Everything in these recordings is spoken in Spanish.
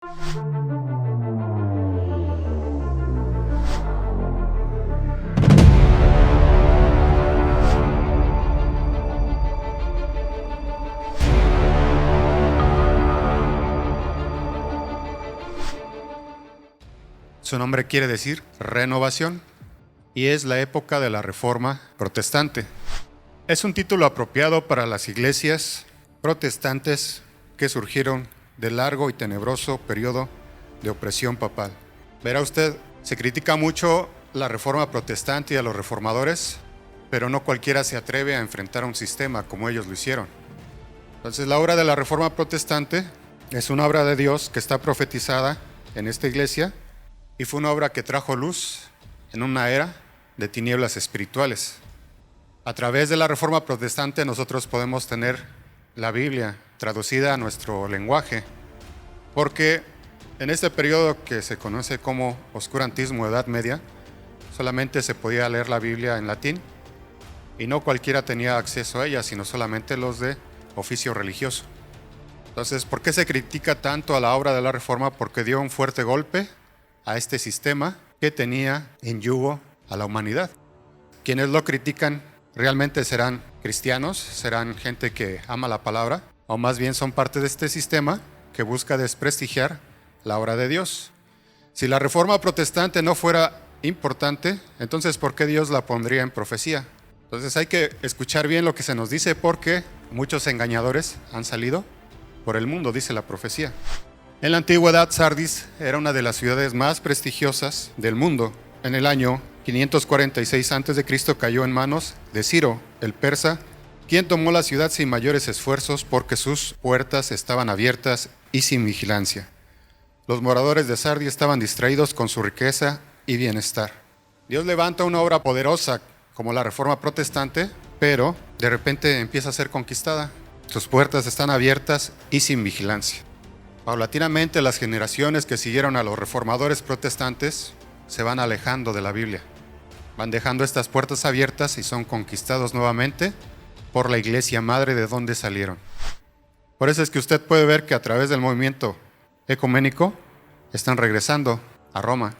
Su nombre quiere decir renovación y es la época de la Reforma Protestante. Es un título apropiado para las iglesias protestantes que surgieron del largo y tenebroso periodo de opresión papal. Verá usted, se critica mucho la Reforma Protestante y a los reformadores, pero no cualquiera se atreve a enfrentar a un sistema como ellos lo hicieron. Entonces, la obra de la Reforma Protestante es una obra de Dios que está profetizada en esta iglesia y fue una obra que trajo luz en una era de tinieblas espirituales. A través de la Reforma Protestante nosotros podemos tener la Biblia traducida a nuestro lenguaje, porque en este periodo que se conoce como oscurantismo, Edad Media, solamente se podía leer la Biblia en latín y no cualquiera tenía acceso a ella, sino solamente los de oficio religioso. Entonces, ¿por qué se critica tanto a la obra de la Reforma? Porque dio un fuerte golpe a este sistema que tenía en yugo a la humanidad. Quienes lo critican realmente serán cristianos, serán gente que ama la palabra, o más bien son parte de este sistema que busca desprestigiar la obra de Dios. Si la Reforma Protestante no fuera importante, entonces ¿por qué Dios la pondría en profecía? Entonces hay que escuchar bien lo que se nos dice, porque muchos engañadores han salido por el mundo, dice la profecía. En la antigüedad, Sardis era una de las ciudades más prestigiosas del mundo. En el año 546 a.C. cayó en manos de Ciro, el persa, quien tomó la ciudad sin mayores esfuerzos porque sus puertas estaban abiertas y sin vigilancia. Los moradores de Sardis estaban distraídos con su riqueza y bienestar. Dios levanta una obra poderosa como la Reforma Protestante, pero de repente empieza a ser conquistada. Sus puertas están abiertas y sin vigilancia. Paulatinamente, las generaciones que siguieron a los reformadores protestantes se van alejando de la Biblia. Van dejando estas puertas abiertas y son conquistados nuevamente por la iglesia madre de donde salieron. Por eso es que usted puede ver que a través del movimiento ecuménico están regresando a Roma,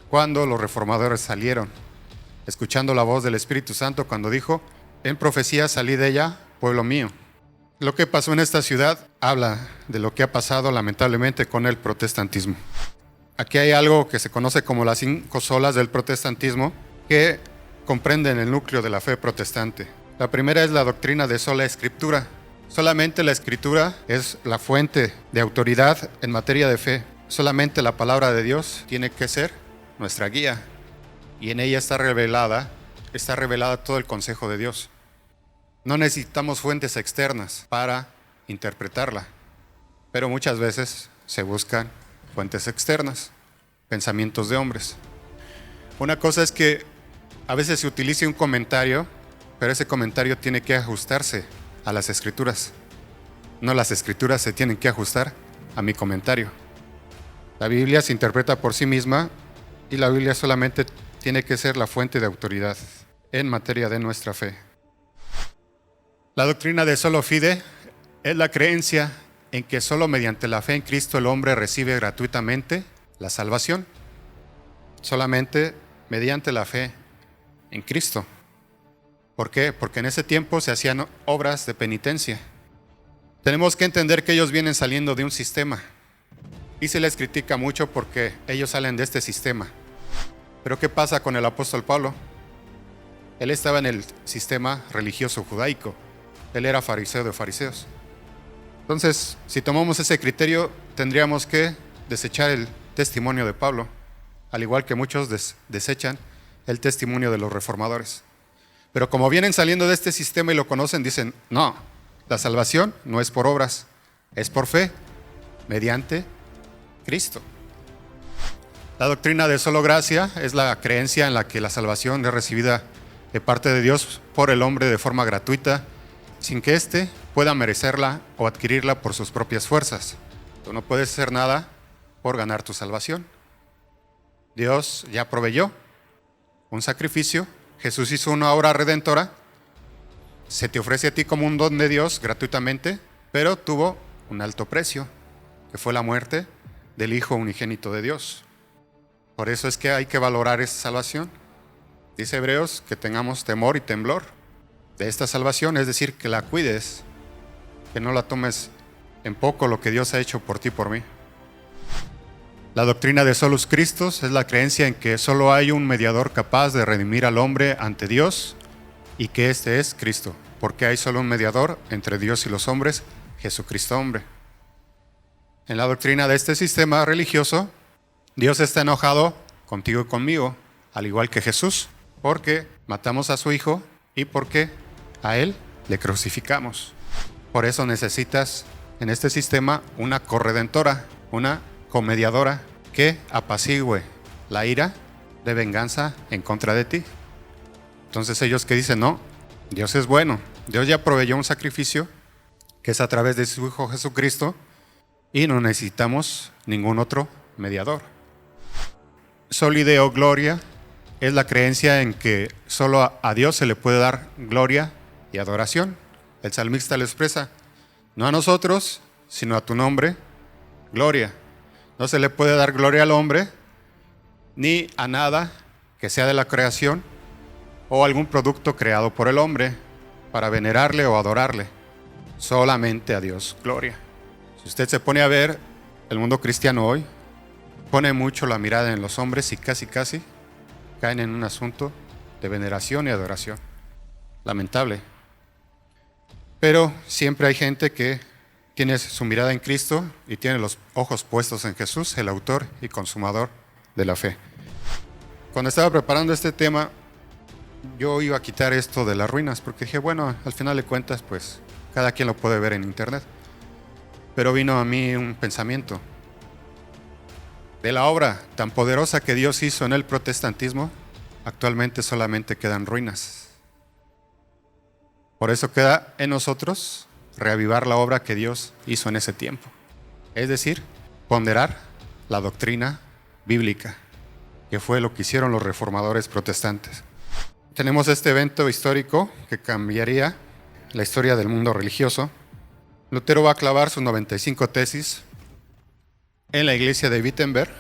cuando los reformadores salieron, escuchando la voz del Espíritu Santo cuando dijo: en profecía salí de ella, pueblo mío. Lo que pasó en esta ciudad habla de lo que ha pasado lamentablemente con el protestantismo. Aquí hay algo que se conoce como las 5 solas del protestantismo, que comprenden el núcleo de la fe protestante. La primera es la doctrina de sola escritura. Solamente la escritura es la fuente de autoridad en materia de fe. Solamente la palabra de Dios tiene que ser nuestra guía, y en ella está revelada todo el consejo de Dios. No necesitamos fuentes externas para interpretarla, pero muchas veces se buscan fuentes externas, pensamientos de hombres. Una cosa es que a veces se utilice un comentario, pero ese comentario tiene que ajustarse a las escrituras. No, las escrituras se tienen que ajustar a mi comentario. La Biblia se interpreta por sí misma y la Biblia solamente tiene que ser la fuente de autoridad en materia de nuestra fe. La doctrina de solo fide es la creencia en que solo mediante la fe en Cristo el hombre recibe gratuitamente la salvación. Solamente mediante la fe en Cristo. ¿Por qué? Porque en ese tiempo se hacían obras de penitencia. Tenemos que entender que ellos vienen saliendo de un sistema y se les critica mucho porque ellos salen de este sistema. Pero ¿qué pasa con el apóstol Pablo? Él estaba en el sistema religioso judaico. Él era fariseo de fariseos. Entonces, si tomamos ese criterio, tendríamos que desechar el testimonio de Pablo, al igual que muchos desechan el testimonio de los reformadores. Pero como vienen saliendo de este sistema y lo conocen, dicen: no, la salvación no es por obras, es por fe, mediante Cristo. La doctrina de solo gracia es la creencia en la que la salvación es recibida de parte de Dios por el hombre de forma gratuita, sin que éste pueda merecerla o adquirirla por sus propias fuerzas. Tú no puedes hacer nada por ganar tu salvación. Dios ya proveyó un sacrificio, Jesús hizo una obra redentora, se te ofrece a ti como un don de Dios gratuitamente, pero tuvo un alto precio, que fue la muerte del Hijo unigénito de Dios. Por eso es que hay que valorar esta salvación. Dice Hebreos que tengamos temor y temblor de esta salvación, es decir, que la cuides, que no la tomes en poco lo que Dios ha hecho por ti y por mí. La doctrina de Solus Christus es la creencia en que solo hay un mediador capaz de redimir al hombre ante Dios y que este es Cristo, porque hay solo un mediador entre Dios y los hombres, Jesucristo hombre. En la doctrina de este sistema religioso, Dios está enojado contigo y conmigo, al igual que Jesús, porque matamos a su Hijo y porque a Él le crucificamos. Por eso necesitas en este sistema una corredentora, una comediadora que apacigüe la ira de venganza en contra de ti. Entonces ellos que dicen, no, Dios es bueno, Dios ya proveyó un sacrificio que es a través de su Hijo Jesucristo y no necesitamos ningún otro mediador. Soli Deo Gloria es la creencia en que solo a Dios se le puede dar gloria y adoración. El salmista lo expresa, no a nosotros, sino a tu nombre, gloria. No se le puede dar gloria al hombre, ni a nada que sea de la creación o algún producto creado por el hombre para venerarle o adorarle. Solamente a Dios, gloria. Si usted se pone a ver el mundo cristiano hoy, pone mucho la mirada en los hombres y casi caen en un asunto de veneración y adoración. Lamentable. Pero siempre hay gente que tiene su mirada en Cristo y tiene los ojos puestos en Jesús, el autor y consumador de la fe. Cuando estaba preparando este tema, yo iba a quitar esto de las ruinas, porque dije, bueno, al final de cuentas, pues, cada quien lo puede ver en internet. Pero vino a mí un pensamiento. De la obra tan poderosa que Dios hizo en el protestantismo, actualmente solamente quedan ruinas. Por eso queda en nosotros reavivar la obra que Dios hizo en ese tiempo. Es decir, ponderar la doctrina bíblica, que fue lo que hicieron los reformadores protestantes. Tenemos este evento histórico que cambiaría la historia del mundo religioso. Lutero va a clavar sus 95 tesis en la iglesia de Wittenberg.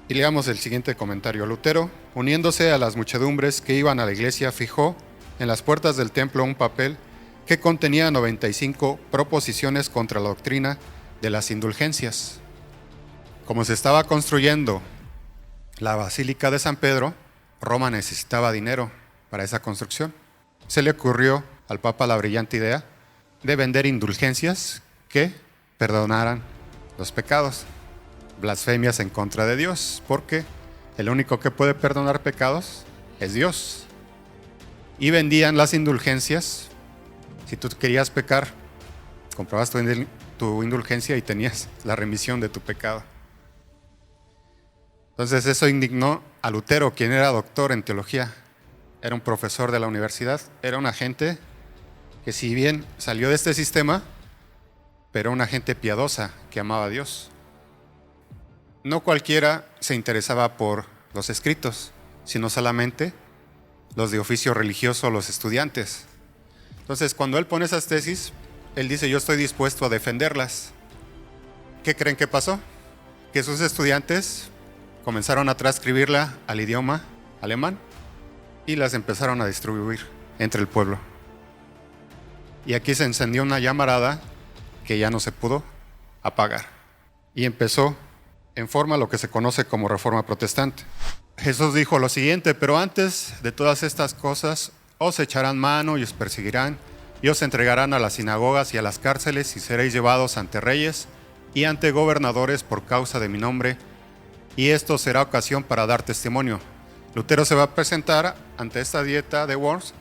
Y leamos el siguiente comentario. Lutero, uniéndose a las muchedumbres que iban a la iglesia, fijó en las puertas del templo un papel que contenía 95 proposiciones contra la doctrina de las indulgencias. Como se estaba construyendo la Basílica de San Pedro, Roma necesitaba dinero para esa construcción. Se le ocurrió al Papa la brillante idea de vender indulgencias que perdonaran los pecados, blasfemias en contra de Dios, porque el único que puede perdonar pecados es Dios. Y vendían las indulgencias. Si tú querías pecar, comprabas tu indulgencia y tenías la remisión de tu pecado. Entonces eso indignó a Lutero, quien era doctor en teología, era un profesor de la universidad, era una gente que si bien salió de este sistema, pero una gente piadosa que amaba a Dios. No cualquiera se interesaba por los escritos, sino solamente los de oficio religioso, los estudiantes. Entonces, cuando él pone esas tesis, él dice, yo estoy dispuesto a defenderlas. ¿Qué creen que pasó? Que sus estudiantes comenzaron a transcribirla al idioma alemán y las empezaron a distribuir entre el pueblo. Y aquí se encendió una llamarada que ya no se pudo apagar. Y empezó en forma lo que se conoce como Reforma Protestante. Jesús dijo lo siguiente, pero antes de todas estas cosas, os echarán mano y os perseguirán, y os entregarán a las sinagogas y a las cárceles, y seréis llevados ante reyes y ante gobernadores por causa de mi nombre, y esto será ocasión para dar testimonio. Lutero se va a presentar ante esta dieta de Worms,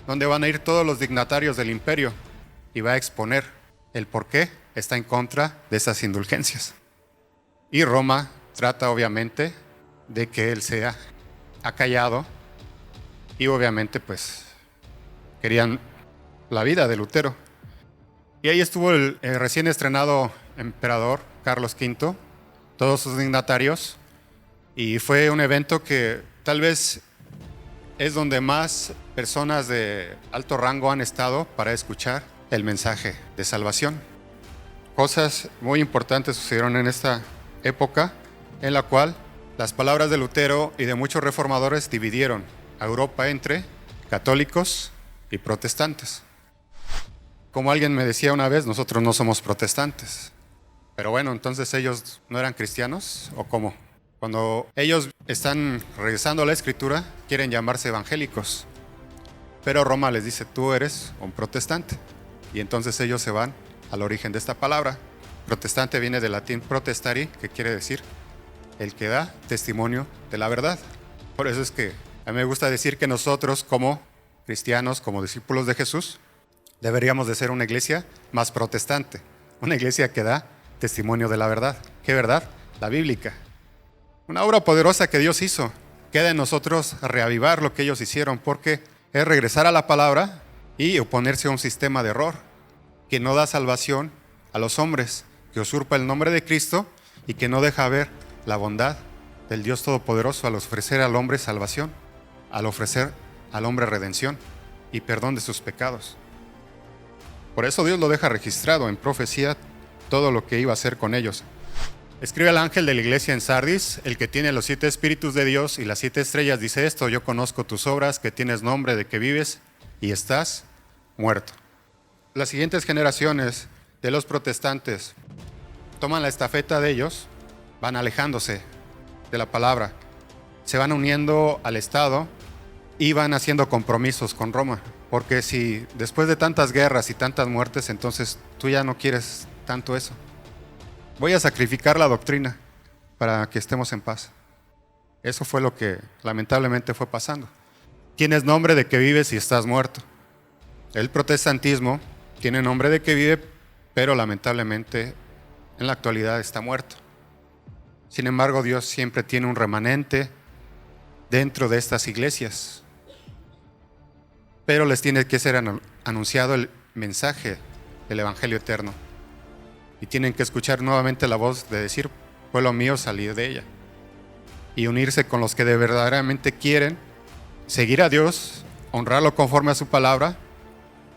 donde van a ir todos los dignatarios del imperio, y va a exponer el por qué está en contra de esas indulgencias. Y Roma trata obviamente de que él sea acallado, y obviamente pues querían la vida de Lutero. Y ahí estuvo el recién estrenado emperador Carlos V, todos sus dignatarios, y fue un evento que tal vez es donde más personas de alto rango han estado para escuchar el mensaje de salvación. Cosas muy importantes sucedieron en esta época en la cual las palabras de Lutero y de muchos reformadores dividieron a Europa entre católicos y protestantes. Como alguien me decía una vez, nosotros no somos protestantes. Pero bueno, entonces ellos no eran cristianos, ¿o cómo? Cuando ellos están regresando a la Escritura, quieren llamarse evangélicos. Pero Roma les dice, tú eres un protestante. Y entonces ellos se van al origen de esta palabra. Protestante viene del latín protestari, que quiere decir el que da testimonio de la verdad. Por eso es que a mí me gusta decir que nosotros como cristianos, como discípulos de Jesús, deberíamos de ser una iglesia más protestante. Una iglesia que da testimonio de la verdad. ¿Qué verdad? La bíblica. Una obra poderosa que Dios hizo. Queda en nosotros reavivar lo que ellos hicieron, porque es regresar a la palabra y oponerse a un sistema de error que no da salvación a los hombres, que usurpa el nombre de Cristo y que no deja ver la bondad del Dios Todopoderoso al ofrecer al hombre salvación, al ofrecer al hombre redención y perdón de sus pecados. Por eso Dios lo deja registrado en profecía todo lo que iba a hacer con ellos. Escribe al ángel de la iglesia en Sardis, el que tiene los 7 espíritus de Dios y las 7 estrellas, dice esto: yo conozco tus obras, que tienes nombre de que vives y estás muerto. Las siguientes generaciones de los protestantes toman la estafeta de ellos, van alejándose de la palabra, se van uniendo al Estado y van haciendo compromisos con Roma. Porque si después de tantas guerras y tantas muertes, entonces tú ya no quieres tanto eso. Voy a sacrificar la doctrina para que estemos en paz. Eso fue lo que lamentablemente fue pasando. Tienes nombre de que vives y estás muerto. El protestantismo tiene nombre de que vive, pero lamentablemente en la actualidad está muerto. Sin embargo, Dios siempre tiene un remanente dentro de estas iglesias. Pero les tiene que ser anunciado el mensaje del Evangelio eterno. Y tienen que escuchar nuevamente la voz de decir, pueblo mío, salir de ella. Y unirse con los que de verdaderamente quieren seguir a Dios, honrarlo conforme a su palabra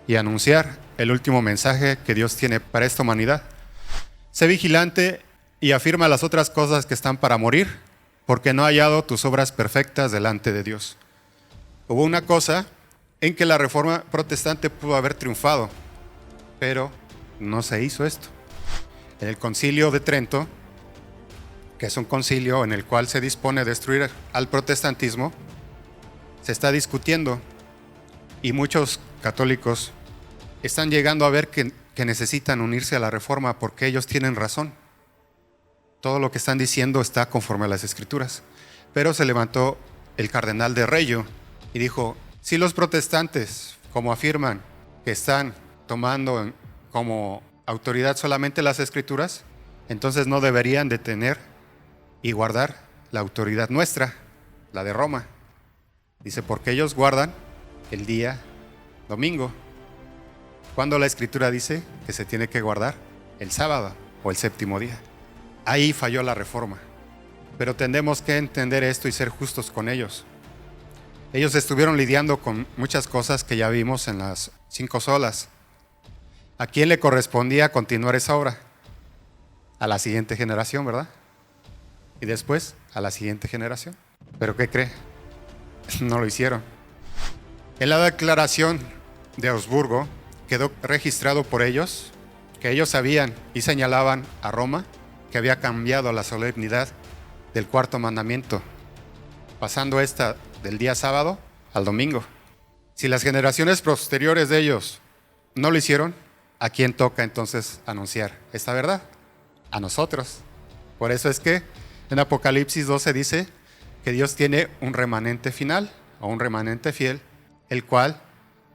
y anunciar el último mensaje que Dios tiene para esta humanidad. Sé vigilante y afirma las otras cosas que están para morir, porque no ha hallado tus obras perfectas delante de Dios. Hubo una cosa en que la reforma protestante pudo haber triunfado, pero no se hizo esto. En el Concilio de Trento, que es un concilio en el cual se dispone a destruir al protestantismo, se está discutiendo y muchos católicos están llegando a ver que necesitan unirse a la reforma porque ellos tienen razón. Todo lo que están diciendo está conforme a las Escrituras. Pero se levantó el cardenal de Reggio y dijo, si los protestantes, como afirman, que están tomando como autoridad solamente las Escrituras, entonces no deberían de tener y guardar la autoridad nuestra, la de Roma. Dice, porque ellos guardan el día domingo, cuando la Escritura dice que se tiene que guardar el sábado o el séptimo día. Ahí falló la reforma. Pero tenemos que entender esto y ser justos con ellos. Ellos estuvieron lidiando con muchas cosas que ya vimos en las 5 solas. ¿A quién le correspondía continuar esa obra? A la siguiente generación, ¿verdad? Y después a la siguiente generación. ¿Pero qué cree? No lo hicieron. En la declaración de Augsburgo quedó registrado por ellos que ellos sabían y señalaban a Roma que había cambiado la solemnidad del 4º mandamiento, pasando esta del día sábado al domingo. Si las generaciones posteriores de ellos no lo hicieron, ¿a quién toca entonces anunciar esta verdad? A nosotros. Por eso es que en Apocalipsis 12 dice que Dios tiene un remanente final o un remanente fiel, el cual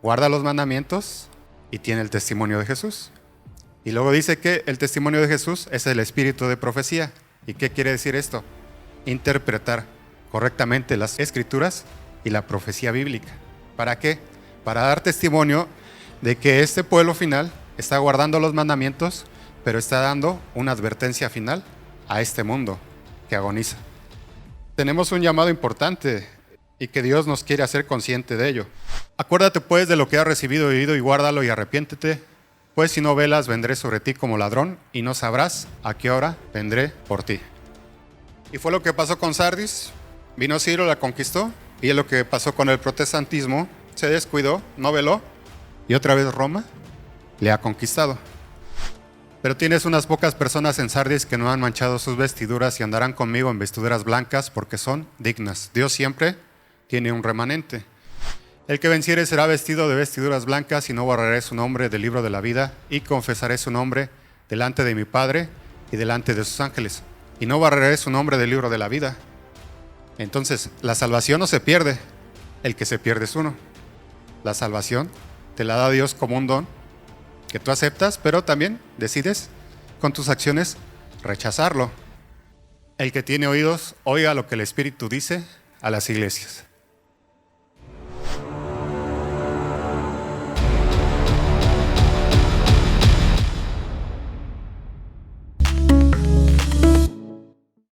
guarda los mandamientos y tiene el testimonio de Jesús. Y luego dice que el testimonio de Jesús es el espíritu de profecía. ¿Y qué quiere decir esto? Interpretar correctamente las Escrituras y la profecía bíblica. ¿Para qué? Para dar testimonio de que este pueblo final está guardando los mandamientos, pero está dando una advertencia final a este mundo que agoniza. Tenemos un llamado importante y que Dios nos quiere hacer consciente de ello. Acuérdate pues de lo que has recibido y oído y guárdalo y arrepiéntete, pues si no velas vendré sobre ti como ladrón y no sabrás a qué hora vendré por ti. Y fue lo que pasó con Sardis. Vino Ciro, la conquistó. Y es lo que pasó con el protestantismo. Se descuidó, no veló. Y otra vez Roma le ha conquistado. Pero tienes unas pocas personas en Sardis que no han manchado sus vestiduras y andarán conmigo en vestiduras blancas porque son dignas. Dios siempre tiene un remanente. El que venciere será vestido de vestiduras blancas y no borraré su nombre del libro de la vida y confesaré su nombre delante de mi Padre y delante de sus ángeles. Y no borraré su nombre del libro de la vida. Entonces, la salvación no se pierde. El que se pierde es uno. La salvación te la da Dios como un don que tú aceptas, pero también decides con tus acciones rechazarlo. El que tiene oídos, oiga lo que el Espíritu dice a las iglesias.